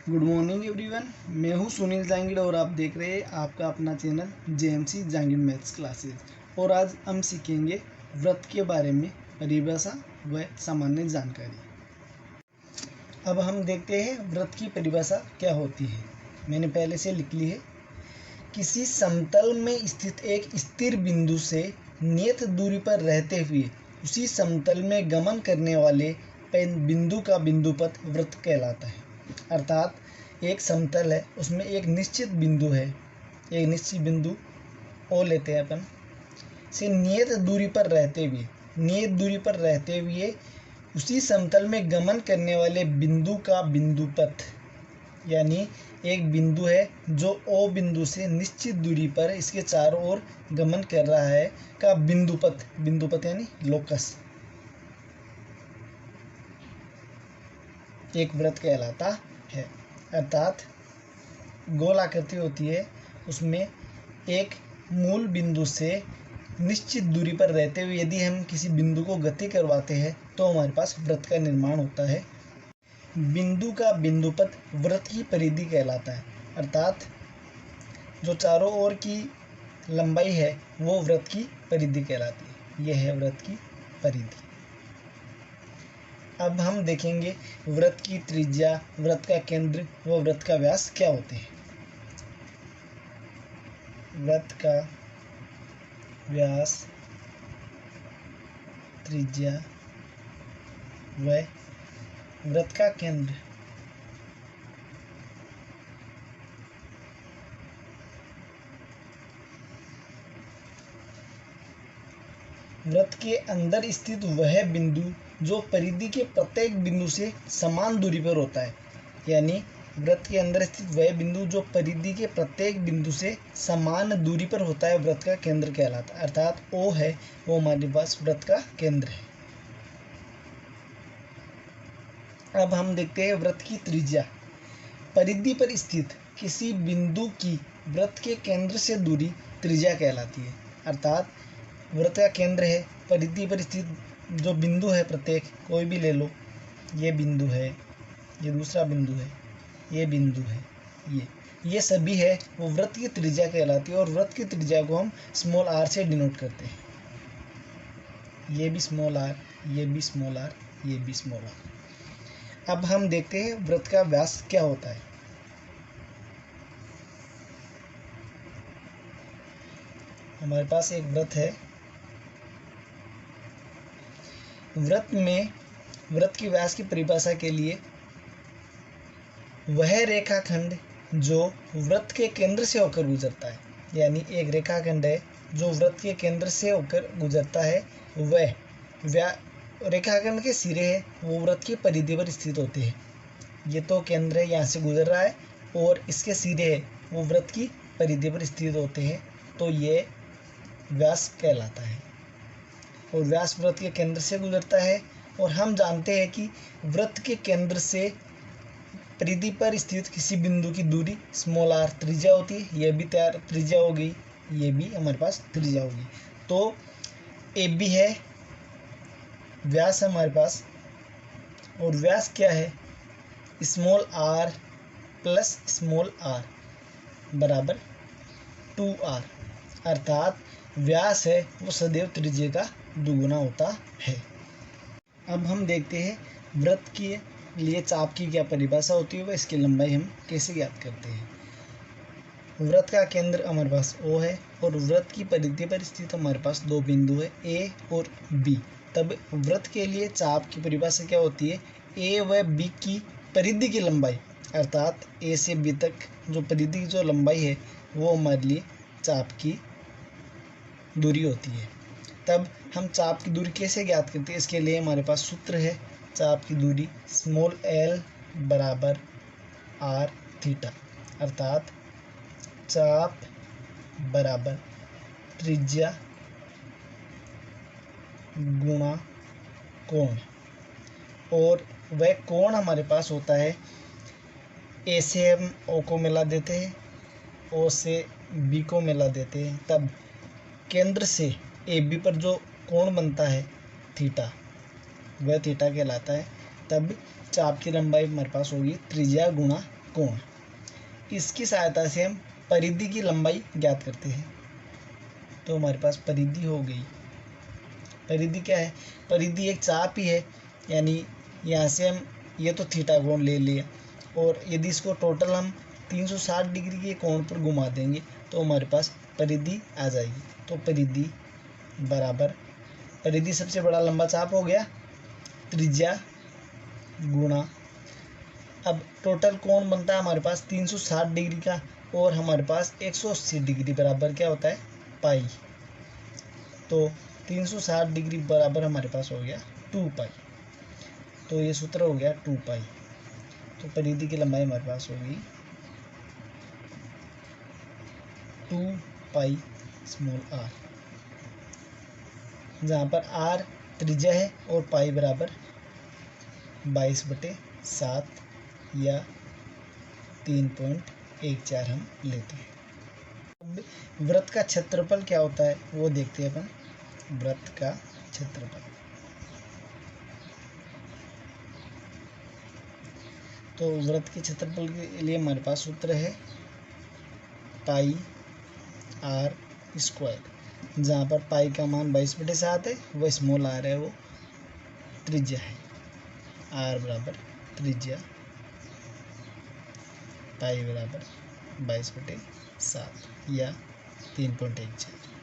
Good morning everyone. मैं हूं सुनील जांगिड़ और आप देख रहे हैं आपका अपना channel JMC Jangid maths classes. और आज हम सीखेंगे व्रत के बारे में परिभाषा व सामान्य जानकारी। अब हम देखते हैं व्रत की परिभाषा क्या होती है। मैंने पहले से लिख ली है। किसी समतल में स्थित एक स्थिर बिंदु से नियत दूरी पर रहते हुए उसी समतल में गमन करने वाले बिंदु का बिंदुपथ व्रत कहलाता है। अर्थात एक समतल है, उसमें एक निश्चित बिंदु है, एक निश्चित बिंदु ओ लेते हैं अपन से नियत दूरी पर रहते हुए उसी समतल में गमन करने वाले बिंदु का बिंदुपथ, यानी एक बिंदु है जो ओ बिंदु से निश्चित दूरी पर इसके चारों ओर गमन कर रहा है का बिंदुपथ यानी लोकस एक व्रत कहलाता है। अर्थात गोल आकृति होती है, उसमें एक मूल बिंदु से निश्चित दूरी पर रहते हुए यदि हम किसी बिंदु को गति करवाते हैं तो हमारे पास व्रत का निर्माण होता है। बिंदु का बिंदुपथ व्रत की परिधि कहलाता है। अर्थात जो चारों ओर की लंबाई है वो व्रत की परिधि कहलाती है। यह है व्रत की परिधि। अब हम देखेंगे व्रत की त्रिज्या, व्रत का केंद्र व व्रत का व्यास क्या होते हैं। व्रत का व्यास, त्रिज्या व व्रत का केंद्र व्रत के अंदर स्थित वह बिंदु जो परिधि के प्रत्येक बिंदु से समान दूरी पर होता है। यानी व्रत के अंदर स्थित वह बिंदु जो परिधि के प्रत्येक बिंदु से समान दूरी पर होता है व्रत का केंद्र कहलाता है। अर्थात ओ है वो हमारे पास व्रत का केंद्र है। अब हम देखते हैं व्रत की त्रिज्या। परिधि पर स्थित किसी बिंदु की व्रत के केंद्र से दूरी त्रिज्या कहलाती है। अर्थात व्रत का केंद्र है, परिधि पर स्थित जो बिंदु है, प्रत्येक कोई भी ले लो, ये बिंदु है, ये दूसरा बिंदु है, ये बिंदु है, ये सभी है वो व्रत की त्रिज्या कहलाती है। और व्रत की त्रिज्या को हम स्मॉल आर से डिनोट करते हैं। ये भी स्मॉल आर, ये भी स्मॉल आर, ये भी स्मॉल आर। अब हम देखते हैं व्रत का व्यास क्या होता है। हमारे पास एक व्रत है। व्रत की व्यास की परिभाषा के लिए वह रेखाखंड जो व्रत के केंद्र से होकर गुजरता है, यानी एक रेखाखंड है जो व्रत के केंद्र से होकर गुजरता है, वह रेखाखंड के सिरे है वो व्रत की परिधि पर स्थित होते हैं। ये तो केंद्र है, यहाँ से गुजर रहा है, और इसके सिरे है वो व्रत की परिधि पर स्थित होते हैं, तो ये व्यास कहलाता है। और व्यास व्रत के केंद्र से गुजरता है। और हम जानते हैं कि व्रत के केंद्र से परिधि पर स्थित किसी बिंदु की दूरी स्मॉल आर त्रिज्या होती है। यह भी तैयार त्रिज्या हो गई, ये भी हमारे पास त्रिज्या होगी। तो ए बी है व्यास हमारे पास। और व्यास क्या है? Small R plus small R बराबर 2r। अर्थात व्यास है वो सदैव त्रिज्या का दुगुना होता है। अब हम देखते हैं व्रत के लिए चाप की क्या परिभाषा होती है व इसकी लंबाई हम कैसे ज्ञात करते हैं। व्रत का केंद्र हमारे पास O है और व्रत की परिधि पर स्थित हमारे पास दो बिंदु है A और B। तब व्रत के लिए चाप की परिभाषा क्या होती है? A व B की परिधि की लंबाई, अर्थात A से B तक जो परिधि की जो लंबाई है वो हमारे लिए चाप की दूरी होती है। तब हम चाप की दूरी कैसे ज्ञात करते हैं? इसके लिए हमारे पास सूत्र है। चाप की दूरी स्मॉल l बराबर r थीटा। अर्थात चाप बराबर त्रिज्या गुणा कोण। और वह कोण हमारे पास होता है, ए से हम ओ को मिला देते हैं, ओ से बी को मिला देते हैं, तब केंद्र से ए बी पर जो कोण बनता है थीटा, वह थीटा कहलाता है। तब चाप की लंबाई हमारे पास होगी त्रिज्या गुणा कोण। इसकी सहायता से हम परिधि की लंबाई ज्ञात करते हैं। तो हमारे पास परिधि हो गई। परिधि क्या है? परिधि एक चाप ही है, यानी यहाँ से हम ये तो थीटा कोण ले लिया, और यदि इसको टोटल हम 360 डिग्री के कोण पर घुमा देंगे तो हमारे पास परिधि आ जाएगी। तो परिधि बराबर, परिधि सबसे बड़ा लंबा चाप हो गया, त्रिज्या गुणा, अब टोटल कोण बनता है हमारे पास 360 डिग्री का, और हमारे पास 180 डिग्री बराबर क्या होता है? पाई। तो 360 डिग्री बराबर हमारे पास हो गया 2 पाई। तो ये सूत्र हो गया 2 पाई। तो परिधि की लंबाई हमारे पास होगी 2 पाई स्मॉल आर, जहाँ पर आर त्रिज्या है और पाई बराबर 22/7 या 3.14 हम लेते हैं। अब वृत्त का क्षेत्रफल क्या होता है वो देखते हैं अपन। वृत्त का क्षेत्रफल, तो वृत्त के क्षेत्रफल के लिए हमारे पास सूत्र है पाई आर स्क्वायर, जहाँ पर पाई का मान 22/7 है, वो स्मॉल आर है, वो त्रिज्या है। आर बराबर त्रिज्या, पाई बराबर 22/7 या 3.14।